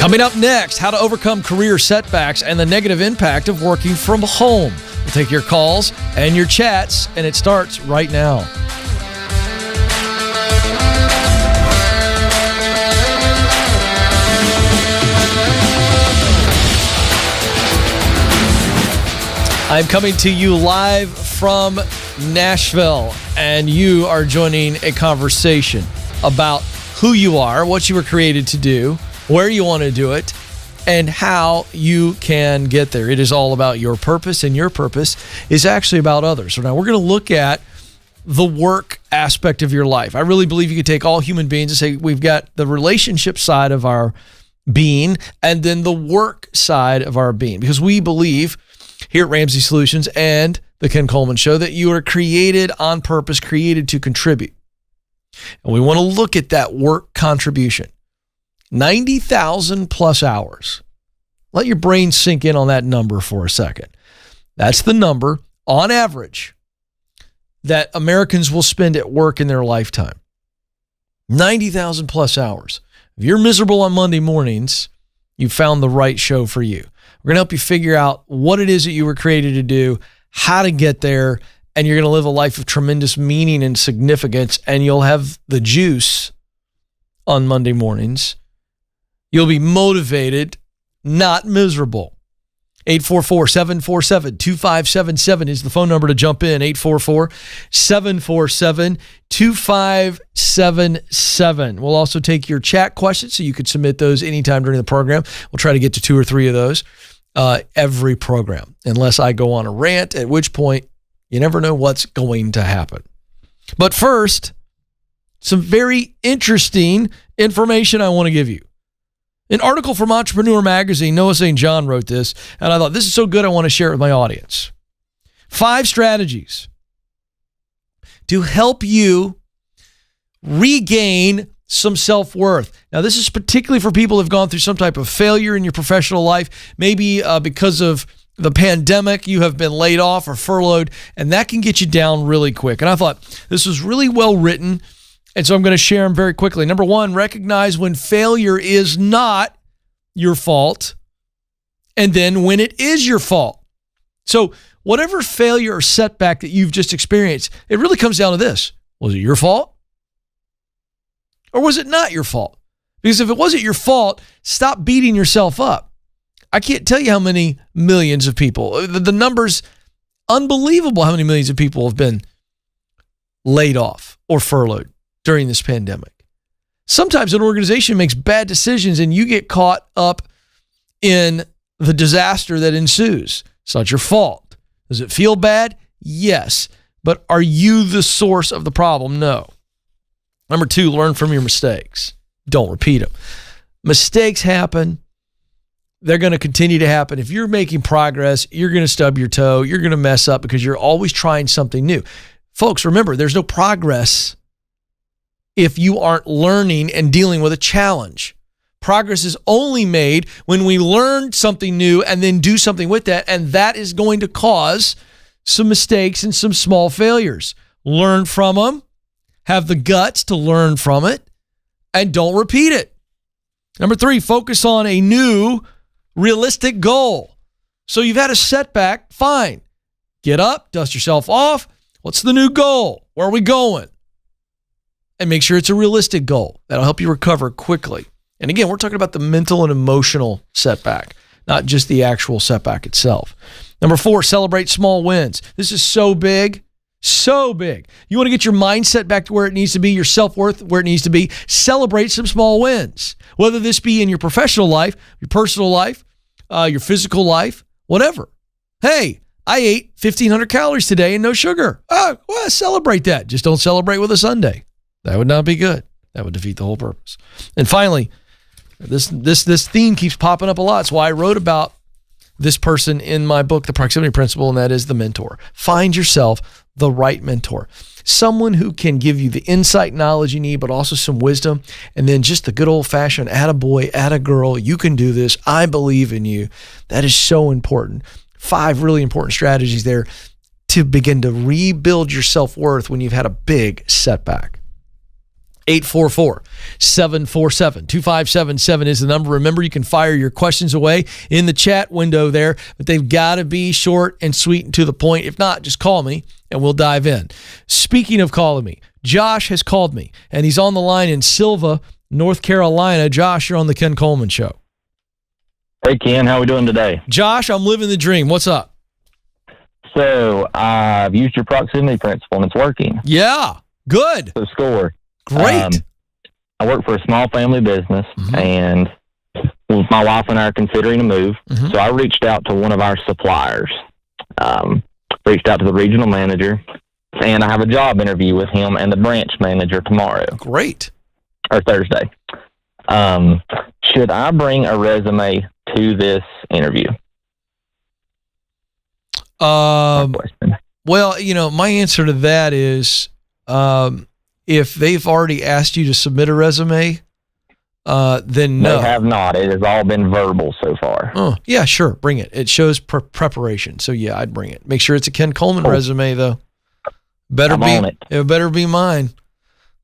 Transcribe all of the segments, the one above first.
Coming up next, how to overcome career setbacks and the negative impact of working from home. We'll take your calls and your chats, and it starts right now. I'm coming to you live from Nashville, and you are joining a conversation about who you are, what you were created to do, where you want to do it, and how you can get there. It is all about your purpose, and your purpose is actually about others. So now we're going to look at the work aspect of your life. I really believe you could take all human beings and say we've got the relationship side of our being and then the work side of our being, because we believe here at Ramsey Solutions and the Ken Coleman Show that you are created on purpose, created to contribute. And we want to look at that work contribution. 90,000 plus hours. Let your brain sink in on that number for a second. That's the number, on average, that Americans will spend at work in their lifetime. 90,000 plus hours. If you're miserable on Monday mornings, you found the right show for you. We're going to help you figure out what it is that you were created to do, how to get there, and you're going to live a life of tremendous meaning and significance, and you'll have the juice on Monday mornings. You'll be motivated, not miserable. 844-747-2577 is the phone number to jump in. 844-747-2577. We'll also take your chat questions, so you can submit those anytime during the program. We'll try to get to 2 or 3 of those every program, unless I go on a rant, at which point you never know what's going to happen. But first, some very interesting information I want to give you. An article from Entrepreneur Magazine, Noah St. John wrote this, and I thought, this is so good, I want to share it with my audience. 5 strategies to help you regain some self-worth. Now, this is particularly for people who have gone through some type of failure in your professional life. Maybe because of the pandemic, you have been laid off or furloughed, and that can get you down really quick. And I thought this was really well written, and so I'm going to share them very quickly. Number 1, recognize when failure is not your fault, and then when it is your fault. So whatever failure or setback that you've just experienced, it really comes down to this. Was it your fault? Or was it not your fault? Because if it wasn't your fault, stop beating yourself up. I can't tell you how many millions of people, the number's unbelievable how many millions of people have been laid off or furloughed during this pandemic. Sometimes an organization makes bad decisions and you get caught up in the disaster that ensues. It's not your fault. Does it feel bad? Yes. But are you the source of the problem? No. Number 2, learn from your mistakes. Don't repeat them. Mistakes happen. They're going to continue to happen. If you're making progress, you're going to stub your toe. You're going to mess up because you're always trying something new. Folks, remember, there's no progress if you aren't learning and dealing with a challenge. Progress is only made when we learn something new and then do something with that, and that is going to cause some mistakes and some small failures. Learn from them, have the guts to learn from it, and don't repeat it. Number 3, focus on a new, realistic goal. So you've had a setback, fine. Get up, dust yourself off. What's the new goal? Where are we going? And make sure it's a realistic goal. That'll help you recover quickly. And again, we're talking about the mental and emotional setback, not just the actual setback itself. Number 4, celebrate small wins. This is so big, so big. You want to get your mindset back to where it needs to be, your self-worth where it needs to be. Celebrate some small wins, whether this be in your professional life, your personal life, your physical life, whatever. Hey, I ate 1,500 calories today and no sugar. Oh, well, celebrate that. Just don't celebrate with a sundae. That would not be good. That would defeat the whole purpose. And finally, this theme keeps popping up a lot. That's why I wrote about this person in my book, The Proximity Principle, and that is the mentor. Find yourself the right mentor. Someone who can give you the insight, knowledge you need, but also some wisdom, and then just the good old-fashioned attaboy, attagirl, you can do this, I believe in you. That is so important. 5 really important strategies there to begin to rebuild your self-worth when you've had a big setback. 844-747-2577 is the number. Remember, you can fire your questions away in the chat window there, but they've got to be short and sweet and to the point. If not, just call me and we'll dive in. Speaking of calling me, Josh has called me, and he's on the line in Silva, North Carolina. Josh, you're on the Ken Coleman Show. Hey, Ken, how are we doing today? Josh, I'm living the dream. What's up? So, I've used your proximity principle, and it's working. Yeah, good. So, score. Great. I work for a small family business, and my wife and I are considering a move. So I reached out to one of our suppliers, reached out to the regional manager, and I have a job interview with him and the branch manager tomorrow. Great. Or Thursday. Should I bring a resume to this interview? Well, my answer to that is, if they've already asked you to submit a resume, then no. They have not. It has all been verbal so far. Oh, yeah, sure. Bring it. It shows preparation. So, yeah, I'd bring it. Make sure it's a Ken Coleman resume, though. It better be mine.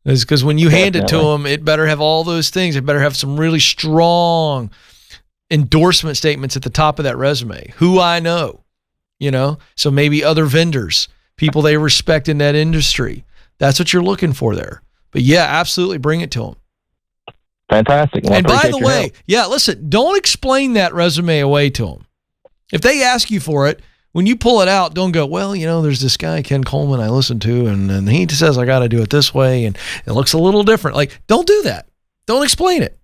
Because when you hand it to them, it better have all those things. It better have some really strong endorsement statements at the top of that resume. Who I know, So maybe other vendors, people they respect in that industry. That's what you're looking for there. But yeah, absolutely bring it to them. Fantastic. Well, and by the way, listen, don't explain that resume away to them. If they ask you for it, when you pull it out, don't go, well, there's this guy, Ken Coleman, I listen to, and he says I got to do it this way, and it looks a little different. Like, don't do that. Don't explain it.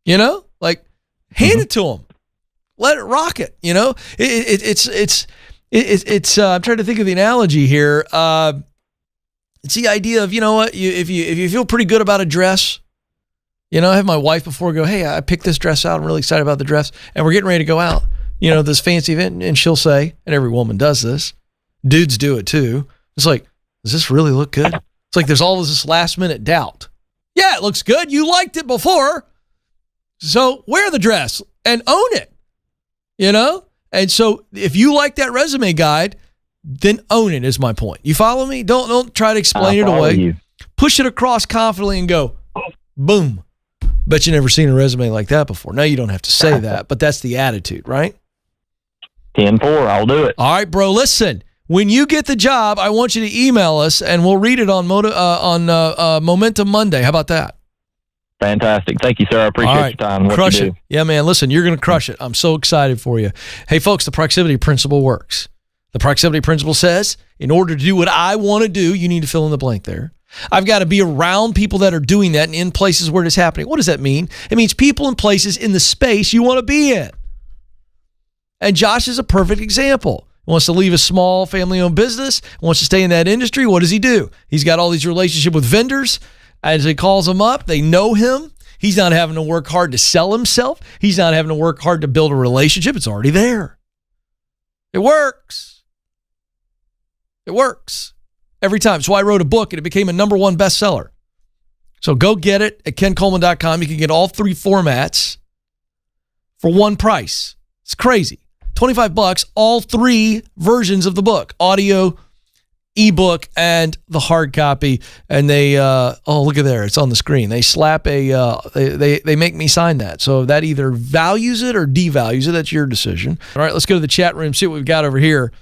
Hand it to them. Let it rock it. It's I'm trying to think of the analogy here. It's the idea of, if you feel pretty good about a dress, I have my wife before go, hey, I picked this dress out. I'm really excited about the dress. And we're getting ready to go out, this fancy event. And she'll say, and every woman does this, dudes do it too. It's like, does this really look good? It's like there's always this last minute doubt. Yeah, it looks good. You liked it before. So wear the dress and own it, And so if you like that resume guide, then own it is my point. You follow me? Don't try to explain it away. You. Push it across confidently and go, boom. Bet you never seen a resume like that before. Now you don't have to say that, but that's the attitude, right? 10-4, I'll do it. All right, bro. Listen, when you get the job, I want you to email us and we'll read it on Momentum Monday. How about that? Fantastic. Thank you, sir. I appreciate your time. Crush it. Yeah, man. Listen, you're going to crush it. I'm so excited for you. Hey, folks, the proximity principle works. The proximity principle says, in order to do what I want to do, you need to fill in the blank there. I've got to be around people that are doing that and in places where it's happening. What does that mean? It means people and places in the space you want to be in. And Josh is a perfect example. He wants to leave a small family-owned business, wants to stay in that industry. What does he do? He's got all these relationships with vendors. As he calls them up, they know him. He's not having to work hard to sell himself. He's not having to work hard to build a relationship. It's already there. It works. It works every time. So I wrote a book and it became a #1 bestseller. So go get it at kencoleman.com. You can get all 3 formats for one price. It's crazy. $25, all 3 versions of the book, audio, ebook, and the hard copy. And they, look at there. It's on the screen. They slap they make me sign that. So that either values it or devalues it. That's your decision. All right, let's go to the chat room, see what we've got over here.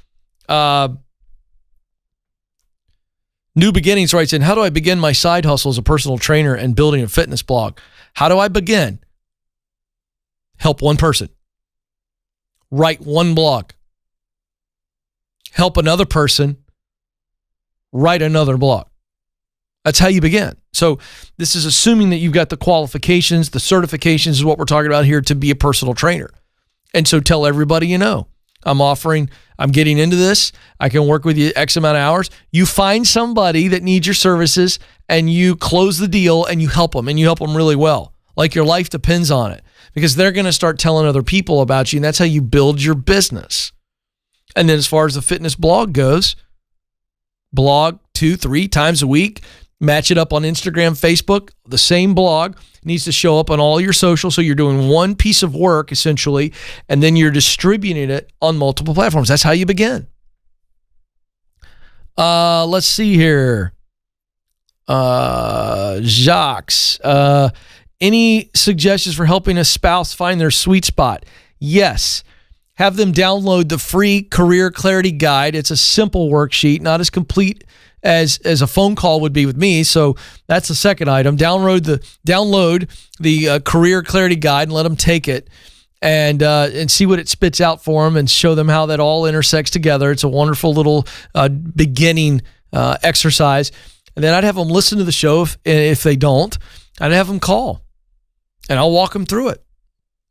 New Beginnings writes in, how do I begin my side hustle as a personal trainer and building a fitness blog? How do I begin? Help one person. Write one blog. Help another person. Write another blog. That's how you begin. So this is assuming that you've got the qualifications, the certifications is what we're talking about here to be a personal trainer. And so tell everybody you know. I'm getting into this. I can work with you X amount of hours. You find somebody that needs your services and you close the deal and you help them really well. Like your life depends on it because they're going to start telling other people about you and that's how you build your business. And then as far as the fitness blog goes, blog 2-3 times a week, match it up on Instagram, Facebook, the same blog needs to show up on all your socials. So you're doing one piece of work essentially, and then you're distributing it on multiple platforms. That's how you begin. Let's see here. Jacques, any suggestions for helping a spouse find their sweet spot? Yes. Have them download the free Career Clarity Guide. It's a simple worksheet, not as complete as a phone call would be with me. So that's the second item. Download the Career Clarity Guide and let them take it and see what it spits out for them and show them how that all intersects together. It's a wonderful little beginning exercise. And then I'd have them listen to the show if they don't. I'd have them call and I'll walk them through it.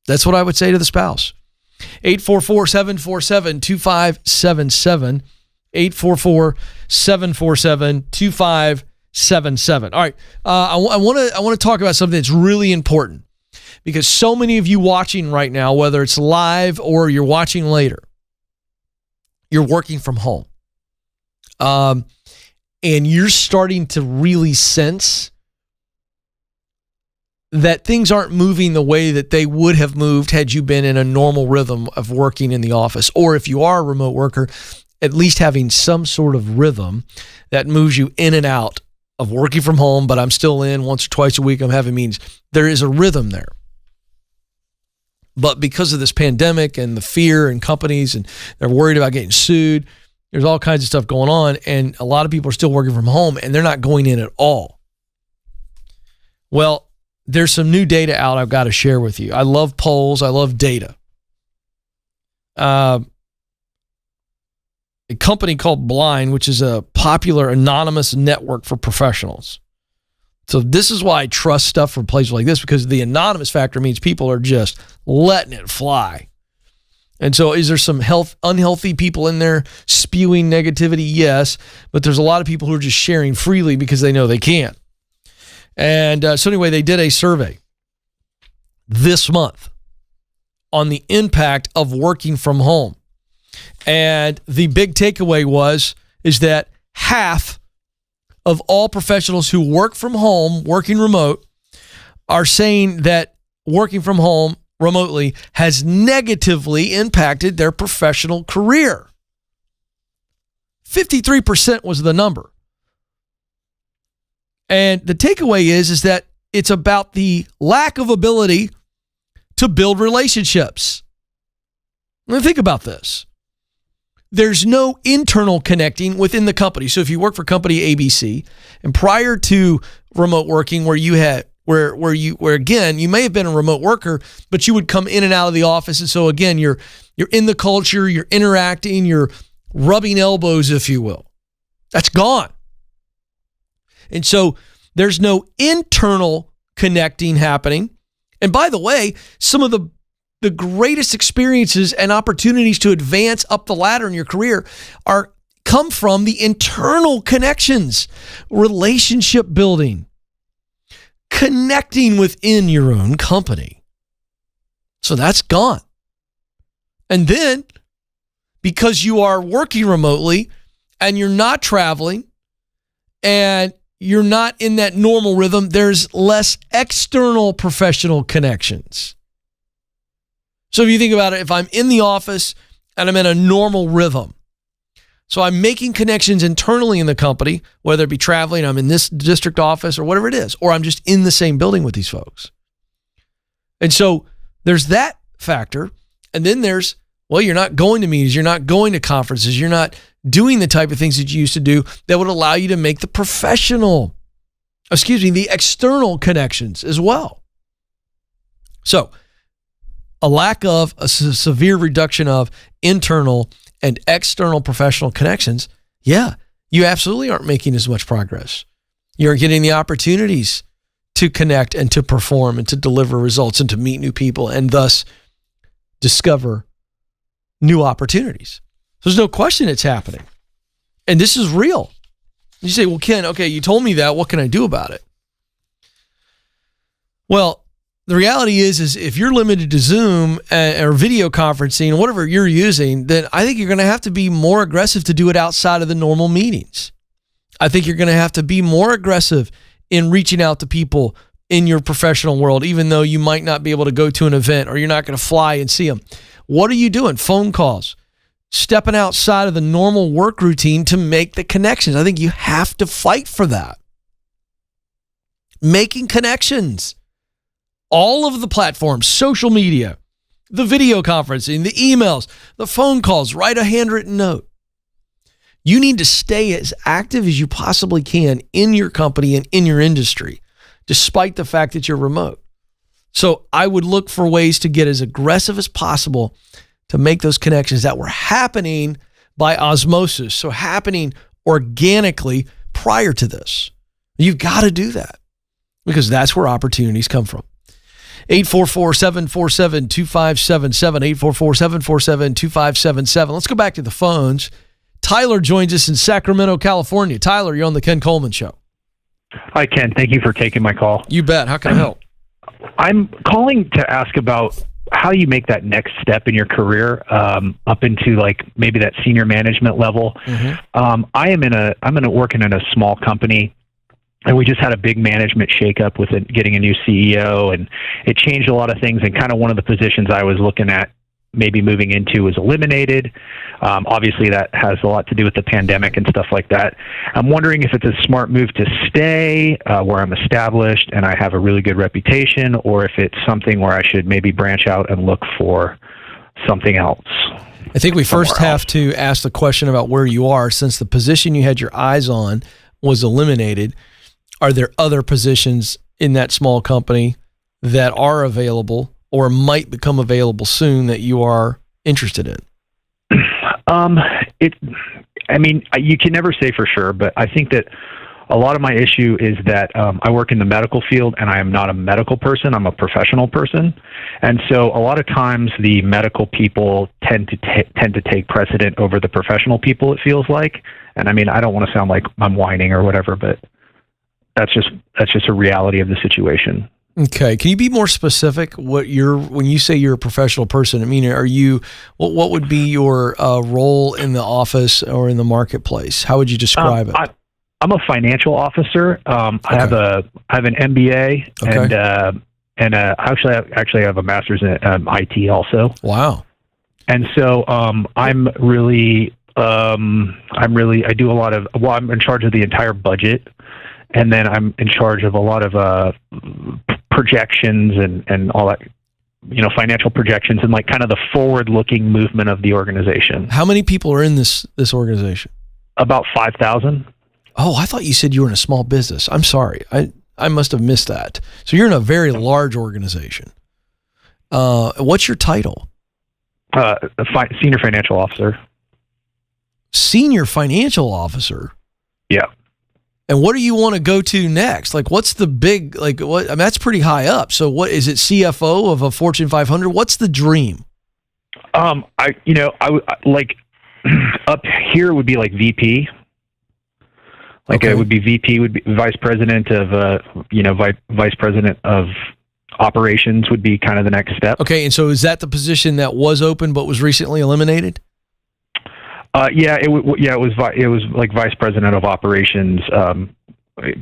That's what I would say to the spouse. 844-747-2577. 844-747-2577. All right. I want to talk about something that's really important because so many of you watching right now, whether it's live or you're watching later, you're working from home. And you're starting to really sense that things aren't moving the way that they would have moved had you been in a normal rhythm of working in the office. Or if you are a remote worker, at least having some sort of rhythm that moves you in and out of working from home, but I'm still in once or twice a week. I'm having meetings. There is a rhythm there. But because of this pandemic and the fear in companies and they're worried about getting sued, there's all kinds of stuff going on. And a lot of people are still working from home and they're not going in at all. Well, there's some new data out I've got to share with you. I love polls. I love data. A company called Blind, which is a popular anonymous network for professionals. So this is why I trust stuff from places like this, because the anonymous factor means people are just letting it fly. And so is there some unhealthy people in there spewing negativity? Yes, but there's a lot of people who are just sharing freely because they know they can. And so anyway, they did a survey this month on the impact of working from home. And the big takeaway is that half of all professionals who work from home, working remote, are saying that working from home remotely has negatively impacted their professional career. 53% was the number. And the takeaway is that it's about the lack of ability to build relationships. Now think about this. There's no internal connecting within the company. So if you work for company ABC, and prior to remote working, where again you may have been a remote worker, but you would come in and out of the office, and so again you're in the culture, you're interacting, you're rubbing elbows, if you will. That's gone. And so there's no internal connecting happening. And by the way, some of the greatest experiences and opportunities to advance up the ladder in your career come from the internal connections, relationship building, connecting within your own company. So that's gone. And then because you are working remotely and you're not traveling and you're not in that normal rhythm, there's less external professional connections. So if you think about it, if I'm in the office and I'm in a normal rhythm, so I'm making connections internally in the company, whether it be traveling, I'm in this district office or whatever it is, or I'm just in the same building with these folks. And so there's that factor. And then there's, well, you're not going to meetings, you're not going to conferences, you're not doing the type of things that you used to do that would allow you to make the external connections as well. So a lack of a severe reduction of internal and external professional connections, yeah, you absolutely aren't making as much progress. You aren't getting the opportunities to connect and to perform and to deliver results and to meet new people and thus discover new opportunities. There's no question it's happening. And this is real. You say, well, Ken, okay, you told me that. What can I do about it? Well, the reality is if you're limited to Zoom or video conferencing, whatever you're using, then I think you're going to have to be more aggressive to do it outside of the normal meetings. I think you're going to have to be more aggressive in reaching out to people in your professional world, even though you might not be able to go to an event or you're not going to fly and see them. What are you doing? Phone calls, stepping outside of the normal work routine to make the connections. I think you have to fight for that. making connections. All of the platforms, social media, the video conferencing, the emails, the phone calls, write a handwritten note. You need to stay as active as you possibly can in your company and in your industry, despite the fact that you're remote. So I would look for ways to get as aggressive as possible to make those connections that were happening by osmosis, so happening organically prior to this. You've got to do that because that's where opportunities come from. 844-747-2577, 844-747-2577. Let's go back to the phones. Tyler joins us in Sacramento, California. Tyler, you're on the Ken Coleman Show. Hi, Ken. Thank you for taking my call. You bet. How can I help? I'm calling to ask about how you make that next step in your career up into like maybe that senior management level. I'm working in a small company, and we just had a big management shakeup with getting a new CEO, and it changed a lot of things. And kind of one of the positions I was looking at maybe moving into was eliminated. Obviously, that has a lot to do with the pandemic and stuff like that. I'm wondering if it's a smart move to stay where I'm established and I have a really good reputation, or if it's something where I should maybe branch out and look for something else. I think we first have to ask the question about where you are. Since the position you had your eyes on was eliminated, are there other positions in that small company that are available or might become available soon that you are interested in? You can never say for sure, but I think that a lot of my issue is that I work in the medical field, and I am not a medical person. I'm a professional person. And so a lot of times the medical people tend to take precedent over the professional people, it feels like. And I mean, I don't want to sound like I'm whining or whatever, but that's just a reality of the situation. Okay. Can you be more specific when you say you're a professional person? I mean, what would be your role in the office or in the marketplace? How would you describe it? I'm a financial officer. Okay. I have an MBA, okay, and I have a master's in IT also. Wow. And so I do a lot of, I'm in charge of the entire budget, and then I'm in charge of a lot of projections and all that, financial projections and like kind of the forward-looking movement of the organization. How many people are in this organization? About 5,000. Oh, I thought you said you were in a small business. I'm sorry. I must have missed that. So you're in a very large organization. What's your title? Senior financial officer. Senior financial officer? Yeah. And what do you want to go to next? Like, what's the big, that's pretty high up. So what is it, CFO of a Fortune 500? What's the dream? I like up here would be like VP. It would be VP, would be vice president of, vice president of operations would be kind of the next step. Okay. And so is that the position that was open, but was recently eliminated? It was like vice president of operations,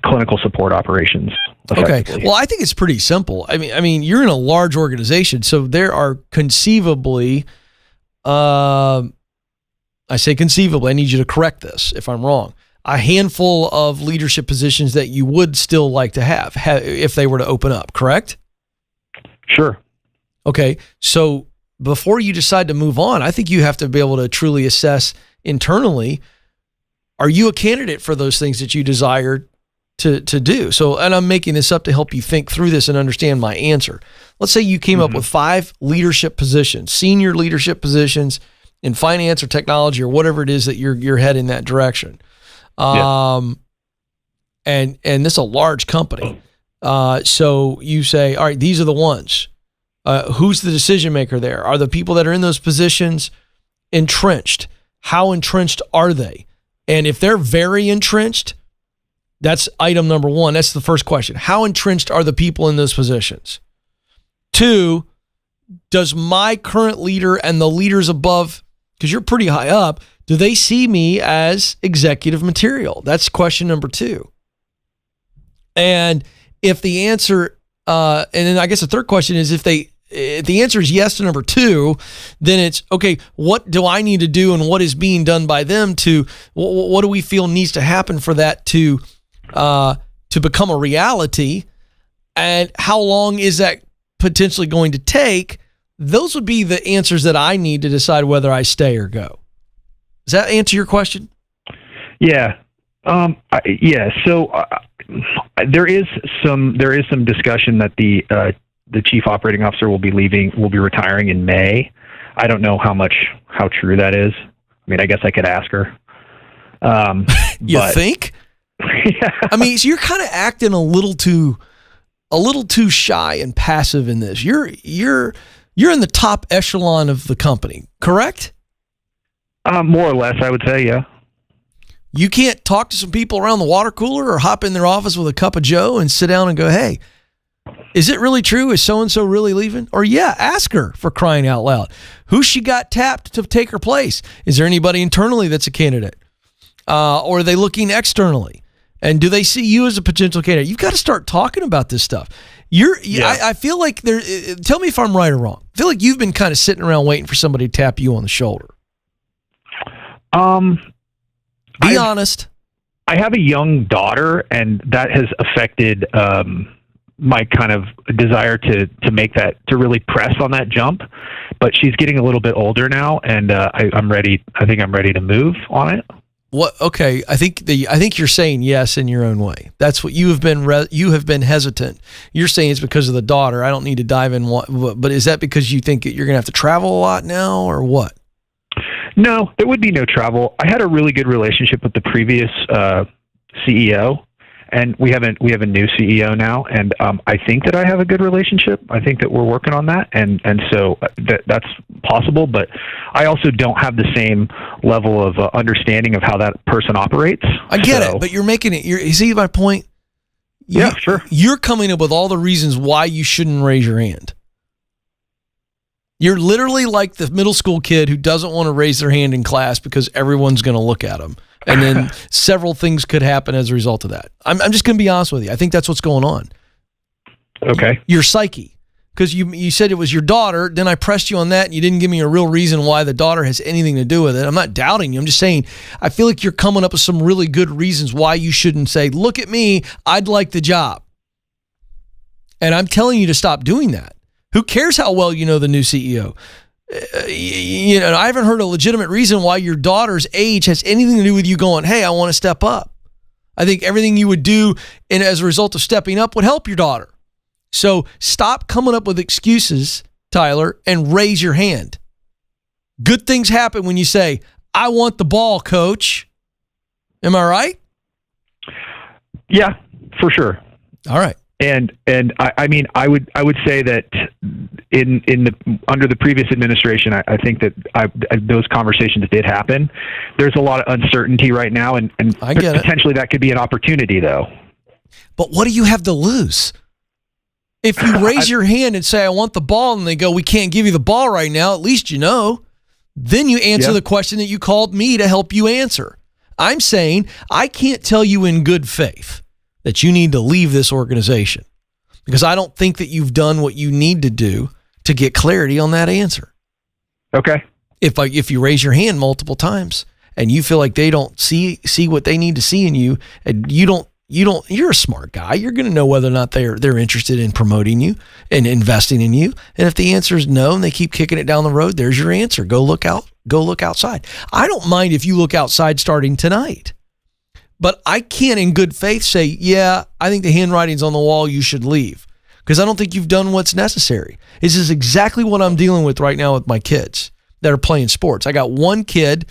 clinical support operations. Okay. Well, I think it's pretty simple. I mean, you're in a large organization, so there are conceivably, I say conceivably, I need you to correct this if I'm wrong, a handful of leadership positions that you would still like to have if they were to open up, correct? Sure. Okay. So before you decide to move on, I think you have to be able to truly assess internally, are you a candidate for those things that you desire to do? So, and I'm making this up to help you think through this and understand my answer. Let's say you came up with 5 leadership positions, senior leadership positions in finance or technology or whatever it is that you're heading that direction. And this is a large company. So you say, all right, these are the ones. Who's the decision maker there? Are the people that are in those positions entrenched? How entrenched are they? And if they're very entrenched, that's item number 1. That's the first question. How entrenched are the people in those positions? 2, does my current leader and the leaders above, because you're pretty high up, do they see me as executive material? That's question number 2. And if the answer, and then I guess the third question is if the answer is yes to number 2, then it's, okay, what do I need to do and what is being done by them to, what do we feel needs to happen for that to become a reality? And how long is that potentially going to take? Those would be the answers that I need to decide whether I stay or go. Does that answer your question? Yeah. So there is some discussion that the chief operating officer will be retiring in May. I don't know how true that is. I mean, I guess I could ask her. You think? Yeah. I mean, so you're kind of acting a little too shy and passive in this. You're in the top echelon of the company, correct? More or less, I would say, yeah. You can't talk to some people around the water cooler or hop in their office with a cup of Joe and sit down and go, hey, is it really true? Is so-and-so really leaving? Or yeah, ask her, for crying out loud. Who she got tapped to take her place? Is there anybody internally that's a candidate? Or are they looking externally? And do they see you as a potential candidate? You've got to start talking about this stuff. I feel like tell me if I'm right or wrong. I feel like you've been kind of sitting around waiting for somebody to tap you on the shoulder. Be honest. I have a young daughter, and that has affected my kind of desire to really press on that jump. But she's getting a little bit older now, and I'm ready. I think I'm ready to move on it. What? Okay, I think you're saying yes in your own way. That's what you have been. You have been hesitant. You're saying it's because of the daughter. I don't need to dive in. But is that because you think you're going to have to travel a lot now, or what? No, there would be no travel. I had a really good relationship with the previous CEO, and we have a new CEO now, and I think that I have a good relationship. I think that we're working on that, and so that's possible. But I also don't have the same level of understanding of how that person operates. I get it, but you're making it. You see my point? Yeah, sure. You're coming up with all the reasons why you shouldn't raise your hand. You're literally like the middle school kid who doesn't want to raise their hand in class because everyone's going to look at them. And then several things could happen as a result of that. I'm just going to be honest with you. I think that's what's going on. Okay. Your psyche. Because you said it was your daughter, then I pressed you on that, and you didn't give me a real reason why the daughter has anything to do with it. I'm not doubting you. I'm just saying, I feel like you're coming up with some really good reasons why you shouldn't say, look at me, I'd like the job. And I'm telling you to stop doing that. Who cares how well you know the new CEO? I haven't heard a legitimate reason why your daughter's age has anything to do with you going, hey, I want to step up. I think everything you would do and as a result of stepping up would help your daughter. So stop coming up with excuses, Tyler, and raise your hand. Good things happen when you say, I want the ball, coach. Am I right? Yeah, for sure. All right. And I mean, I would say that under the previous administration, I think that those conversations did happen. There's a lot of uncertainty right now, and potentially that could be an opportunity, though. But what do you have to lose? If you raise your hand and say, I want the ball, and they go, we can't give you the ball right now, at least you know. Then you answer the question that you called me to help you answer. I'm saying I can't tell you in good faith that you need to leave this organization because I don't think that you've done what you need to do to get clarity on that answer. Okay. If you raise your hand multiple times and you feel like they don't see what they need to see in you, and you're a smart guy. You're going to know whether or not they're interested in promoting you and investing in you. And if the answer is no, and they keep kicking it down the road, there's your answer. Go look outside. I don't mind if you look outside starting tonight. But I can't in good faith say, yeah, I think the handwriting's on the wall, you should leave. Because I don't think you've done what's necessary. This is exactly what I'm dealing with right now with my kids that are playing sports. I got one kid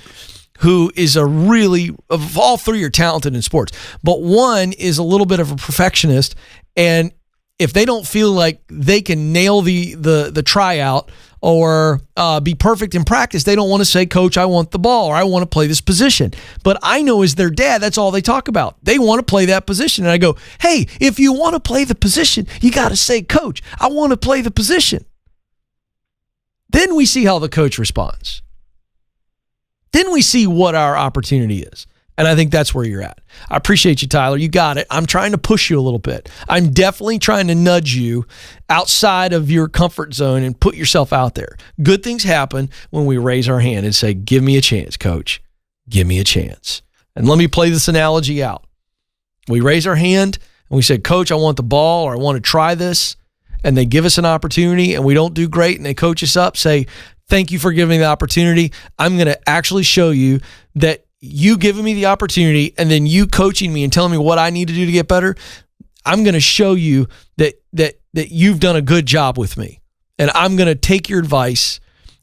who is all three are talented in sports, but one is a little bit of a perfectionist. And if they don't feel like they can nail the tryout or be perfect in practice, they don't want to say, Coach, I want the ball, or I want to play this position. But I know as their dad, that's all they talk about. They want to play that position. And I go, hey, if you want to play the position, you got to say, Coach, I want to play the position. Then we see how the coach responds. Then we see what our opportunity is. And I think that's where you're at. I appreciate you, Tyler. You got it. I'm trying to push you a little bit. I'm definitely trying to nudge you outside of your comfort zone and put yourself out there. Good things happen when we raise our hand and say, give me a chance, coach. Give me a chance. And let me play this analogy out. We raise our hand and we say, Coach, I want the ball, or I want to try this, and they give us an opportunity and we don't do great and they coach us up, say, thank you for giving me the opportunity. I'm going to actually show you that you giving me the opportunity and then you coaching me and telling me what I need to do to get better. I'm going to show you that you've done a good job with me, and I'm going to take your advice.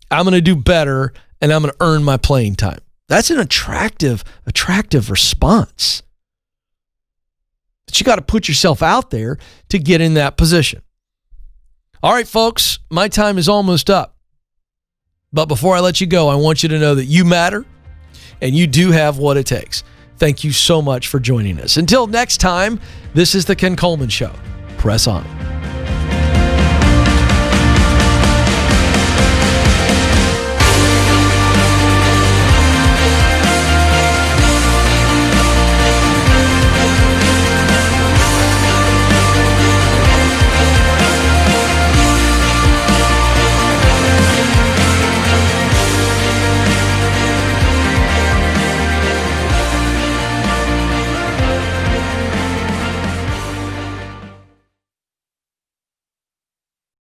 I'm going to do better, and I'm going to earn my playing time. That's an attractive response. But you got to put yourself out there to get in that position. All right, folks, my time is almost up. But before I let you go, I want you to know that you matter and you do have what it takes. Thank you so much for joining us. Until next time, this is the Ken Coleman Show. Press on.